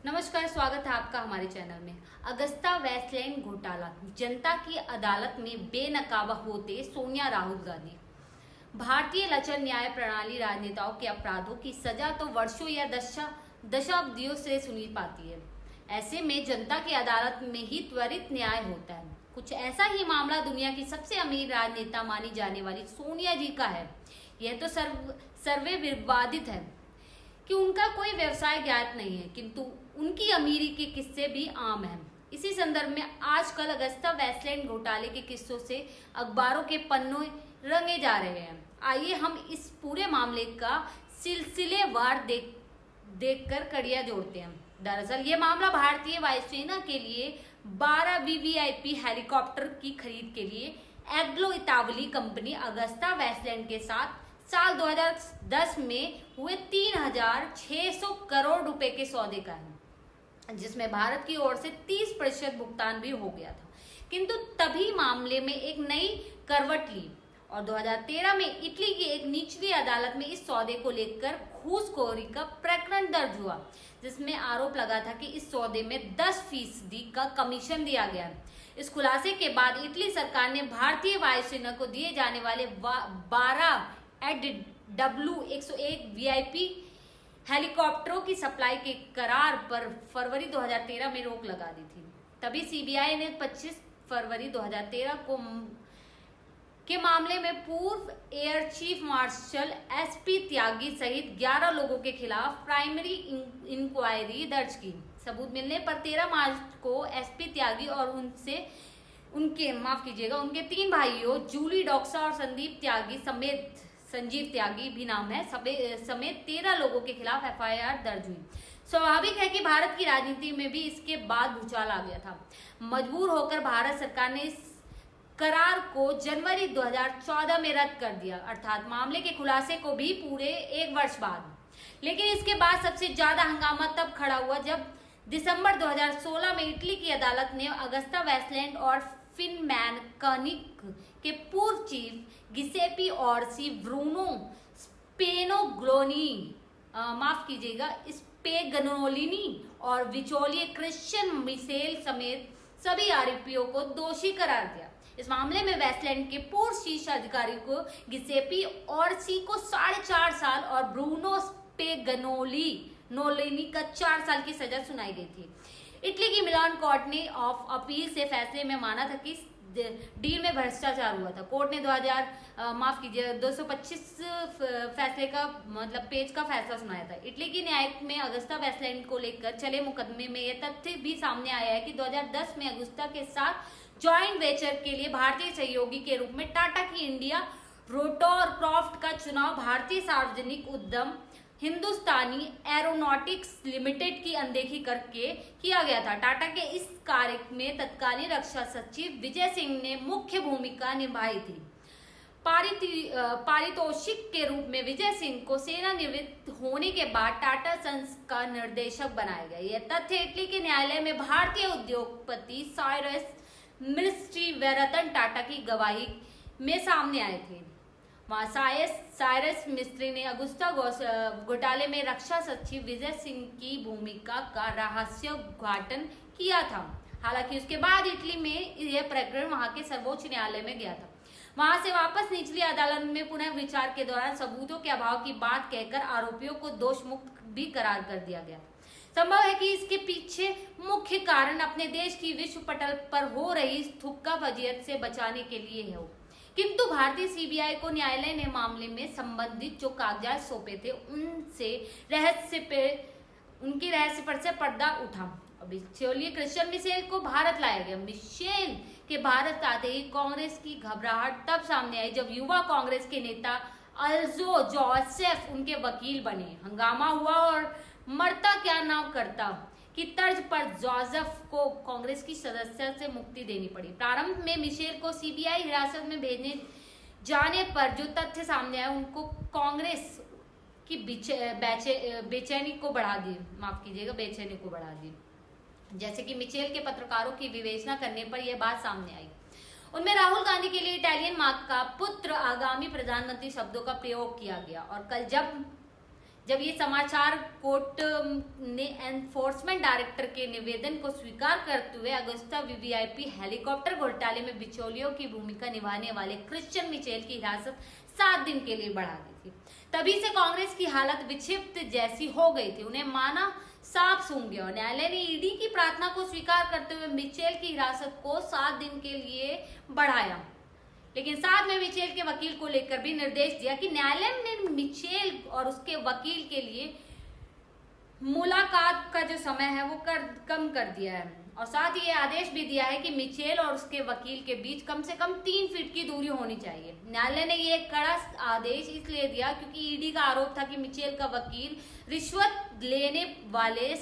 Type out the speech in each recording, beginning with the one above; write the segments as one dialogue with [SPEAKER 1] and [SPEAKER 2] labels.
[SPEAKER 1] नमस्कार, स्वागत है आपका हमारे चैनल में। अगस्ता वेस्टलैंड घोटाला, जनता की अदालत में बेनकाब होते सोनिया राहुल गांधी। भारतीय लचर न्याय प्रणाली राजनेताओं के अपराधों की सजा तो वर्षों या दशाब्दियों से सुनी पाती है। ऐसे में जनता की अदालत में ही त्वरित न्याय होता है। कुछ ऐसा ही मामला दुनिया की सबसे अमीर राजनेता मानी जाने वाली सोनिया जी का है। यह तो सर्वे विवादित है कि उनका कोई व्यवसाय ज्ञात नहीं है, किंतु उनकी अमीरी के किस्से भी आम हैं। इसी संदर्भ में आजकल अगस्ता वेस्टलैंड घोटाले के किस्सों से अखबारों के पन्ने रंगे जा रहे हैं। आइए हम इस पूरे मामले का सिलसिलेवार देखकर कड़ियां जोड़ते हैं। दरअसल ये मामला भारतीय वायुसेना के लिए 12 वीवीआईपी हेलीकॉप्टर की खरीद के लिए एग्लो इतावली कंपनी अगस्ता वेस्टलैंड के साथ साल 2010 में हुए 3,600 करोड़ रुपए के सौदे का है, जिसमें भारत की ओर से 30% भुगतान भी हो गया था। किंतु तभी मामले में एक नई करवट ली और 2013 में इटली की एक निचली अदालत में इस सौदे को लेकर घूसखोरी का प्रकरण दर्ज हुआ, जिसमें आरोप लगा था कि इस सौदे में 10% का कमीशन दिया गया। इस खुलासे के बाद इटली सरकार ने भारतीय वायुसेना को दिए जाने वाले 12 W101 वीआईपी हेलीकॉप्टरों की सप्लाई के करार पर फरवरी 2013 में रोक लगा दी थी। तभी सीबीआई ने 25 फरवरी 2013 के मामले में पूर्व एयर चीफ मार्शल एसपी त्यागी सहित 11 लोगों के खिलाफ प्राइमरी इंक्वायरी दर्ज की। सबूत मिलने पर 13 मार्च को एसपी त्यागी और उनके 3 भाइयों जूली डॉक्सा और संजीव त्यागी भी नाम है समेत 13 लोगों के खिलाफ एफआईआर दर्ज हुई। स्वाभाविक है कि भारत की राजनीति में भी इसके बाद भूचाल आ गया था। मजबूर होकर भारत सरकार ने इस करार को जनवरी 2014 में रद्द कर दिया, अर्थात मामले के खुलासे को भी पूरे 1 वर्ष बाद। लेकिन इसके बाद सबसे ज्यादा हंगामा तब खड़ा हुआ जब दिसंबर 2016 में इटली की अदालत ने अगस्ता वेस्टलैंड और फिनमैन कनिक के पूर्व चीफ गिसेपी ऑर्सी, ब्रूनो स्पेगनोलिनी और विचोलिए क्रिश्चियन मिशेल समेत सभी आरोपियों को दोषी करार दिया। इस मामले में वेस्टलैंड के पूर्व शीर्ष अधिकारी को गिसेपी ऑर्सी को 4.5 साल और ब्रूनो स्पेगनोलिनी का 4 साल की सजा सुनाई गई थी। इटली की मिलान कोर्ट ने ऑफ अपील से फैसले में माना था कि डील में भ्रष्टाचार हुआ था। कोर्ट ने 225 फैसले का पेज का फैसला सुनाया था। इटली की न्यायिक में अगस्ता वेस्टलैंड को लेकर चले मुकदमे में यह तथ्य भी सामने आया है कि 2010 में अगस्ता के साथ जॉइंट वेंचर के लिए भारतीय सहयोगी के रूप में टाटा की इंडिया रोटरक्राफ्ट का चुनाव भारतीय सार्वजनिक उद्यम हिंदुस्तानी एरोनॉटिक्स लिमिटेड की अनदेखी करके किया गया था। टाटा के इस कार्य में तत्कालीन रक्षा सचिव विजय सिंह ने मुख्य भूमिका निभाई थी। पारितोषिक के रूप में विजय सिंह को सेवानिवृत्त होने के बाद टाटा सन्स का निर्देशक बनाया गया। यह तथ्य इटली के न्यायालय में भारतीय उद्योगपति साइरस टाटा की गवाही में सामने आए थे। वहां साइरस मिस्त्री ने अगुस्ता घोटाले में रक्षा सचिव विजय सिंह की भूमिका का रहस्य उद्घाटन किया था। हालांकि उसके बाद इटली में यह प्रकरण वहां के सर्वोच्च न्यायालय में गया था। वहां से वापस निचली अदालत में पुनः विचार के दौरान सबूतों के अभाव की बात कहकर आरोपियों को दोष मुक्त भी करार कर दिया गया। संभव है कि इसके पीछे मुख्य कारण अपने देश की विश्व पटल पर हो रही थुक्का फजीयत से बचाने के लिए हो। किंतु भारतीय सीबीआई को न्यायालय ने मामले में संबंधित जो कागजात सौंपे थे उनकी रहस्य पर से पर्दा उठा। अभी चलिए क्रिश्चियन मिशेल को भारत लाया गया। मिशेल के भारत आते ही कांग्रेस की घबराहट तब सामने आई जब युवा कांग्रेस के नेता अल्जो जोसेफ उनके वकील बने। हंगामा हुआ और मरता क्या ना करता की तर्ज पर जोसेफ को कांग्रेस की सदस्यता से मुक्ति देनी पड़ी। प्रारंभ में मिशेल को सीबीआई हिरासत में भेजने जाने पर जो तथ्य सामने आए उनको कांग्रेस की बेचैनी को बढ़ा दी। जैसे कि मिशेल के पत्रकारों की विवेचना करने पर यह बात सामने आई। उनमें राहुल गांधी के लिए इटालियन मां का पुत्र आगामी प्रधानमंत्री शब्दों का प्रयोग किया गया और कल जब जब ये समाचार कोर्ट ने एनफोर्समेंट डायरेक्टर के निवेदन को स्वीकार करते हुए अगुस्ता वीवीआईपी हेलीकॉप्टर घोटाले में बिचौलियों की भूमिका निभाने वाले क्रिश्चियन मिचेल की हिरासत 7 दिन के लिए बढ़ा दी थी। तभी से कांग्रेस की हालत विक्षिप्त जैसी हो गई थी। उन्हें माना सांप सूंघ गया और न्यायालय ने ईडी की प्रार्थना को स्वीकार करते हुए मिचेल की हिरासत को 7 दिन के लिए बढ़ाया। लेकिन साथ में मिचेल के वकील को लेकर भी निर्देश दिया कि न्यायालय ने मिचेल और उसके वकील के लिए मुलाकात का जो समय है वो कम कर दिया है और साथ ही ये आदेश भी दिया है कि मिचेल और उसके वकील के बीच कम से कम 3 फीट की दूरी होनी चाहिए। न्यायालय ने ये कड़ा आदेश इसलिए दिया क्योंकि ईडी का आरोप था कि मिचेल का वकील रिश्वत लेने वाले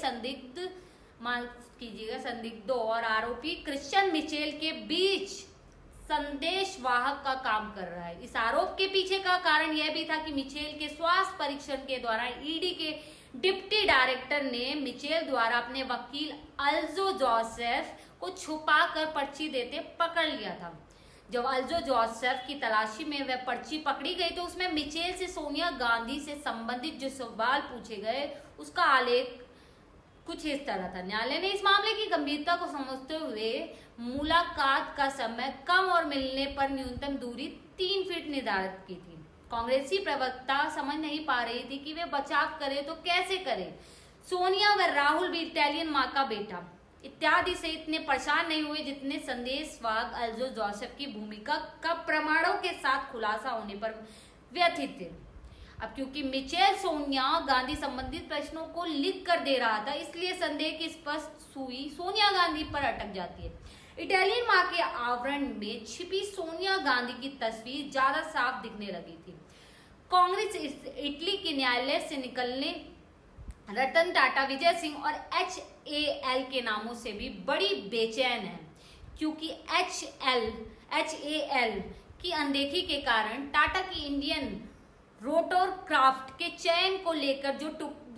[SPEAKER 1] संदिग्धों और आरोपी क्रिश्चियन मिचेल के बीच संदेशवाहक का काम कर रहा है। इस आरोप के पीछे का कारण यह भी था कि मिचेल के स्वास्थ्य परीक्षण के दौरान ईडी के डिप्टी डायरेक्टर ने मिचेल द्वारा अपने वकील अल्जो जोसेफ को छुपाकर पर्ची देते पकड़ लिया था। जब अल्जो जोसेफ की तलाशी में वह पर्ची पकड़ी गई तो उसमें मिचेल से सोनिया गांधी से संबंधित जो सवाल पूछे गए उसका आलेख कुछ इस तरह था। न्यायालय ने इस मामले की गंभीरता को समझते हुए मुलाकात का समय कम और मिलने पर न्यूनतम दूरी 3 फीट निर्धारित की थी। कांग्रेसी प्रवक्ता समझ नहीं पा रही थी कि वे बचाव करे तो कैसे करे। सोनिया व राहुल भी इटालियन माँ का बेटा इत्यादि से इतने परेशान नहीं हुए जितने संदेशवाहक अल्जो जोसेफ की भूमिका का प्रमाणों के साथ खुलासा होने पर व्यथित थे। अब क्योंकि मिचेल सोनिया गांधी संबंधित प्रश्नों को लिख कर दे रहा था इसलिए संदेह की स्पष्ट सुई सोनिया गांधी पर अटक जाती है। इटालियन माँ के आवरण में छिपी सोनिया गांधी की तस्वीर ज्यादा साफ दिखने लगी थी। कांग्रेस इटली के न्यायालय से निकलने रतन टाटा, विजय सिंह और HAL के नामों से भी बड़ी बेचैन है क्योंकि HAL की अनदेखी के कारण टाटा की इंडियन रोटरक्राफ्ट के चयन को लेकर जो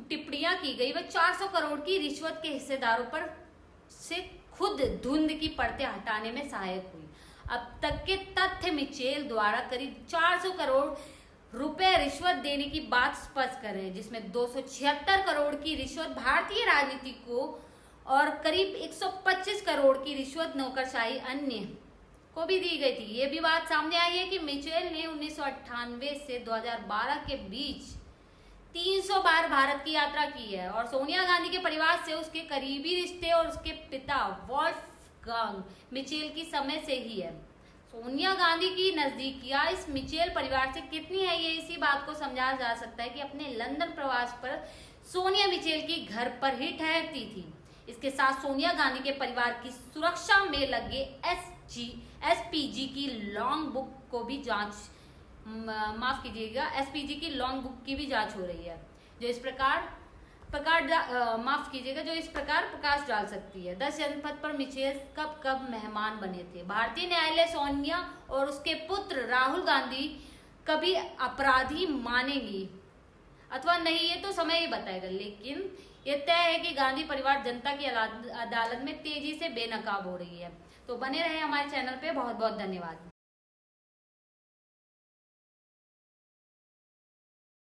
[SPEAKER 1] टिप्पणियां की गई वह 400 करोड़ की रिश्वत के हिस्सेदारों पर से खुद धुंध की परतें हटाने में सहायक हुई। अब तक के तथ्य मिचेल द्वारा करीब 400 करोड़ रुपए रिश्वत देने की बात स्पष्ट कर रहे हैं, जिसमें 276 करोड़ की रिश्वत भारतीय राजनीति को और करीब 125 करोड़ की रिश्वत नौकरशाही अन्य को भी दी गई थी। ये भी बात सामने आई है कि मिचेल ने 1998 से 2012 के बीच 300 बार भारत की यात्रा की है और सोनिया गांधी के परिवार से उसके करीबी रिश्ते और उसके पिता वॉल्फगांग मिचेल की समय से ही है। सोनिया गांधी की नजदीकियां इस मिचेल परिवार से कितनी है ये इसी बात को समझा जा सकता है कि अपने लंदन प्रवास पर सोनिया मिचेल की घर पर ही ठहरती थी। इसके साथ सोनिया गांधी के परिवार की सुरक्षा में लगे SPG की लॉन्ग बुक को भी जांच SPG की लॉन्ग बुक की भी जांच हो रही है जो इस प्रकार प्रकाश डाल सकती है। 10 जनपद पर मिचेल कब मेहमान बने थे। भारतीय न्यायालय सोनिया और उसके पुत्र राहुल गांधी कभी अपराधी मानेगी अथवा नहीं ये तो समय ही बताएगा, लेकिन ये तय है कि गांधी परिवार जनता की अदालत में तेजी से बेनकाब हो रही है। तो बने रहे हमारे चैनल पे। बहुत बहुत धन्यवाद।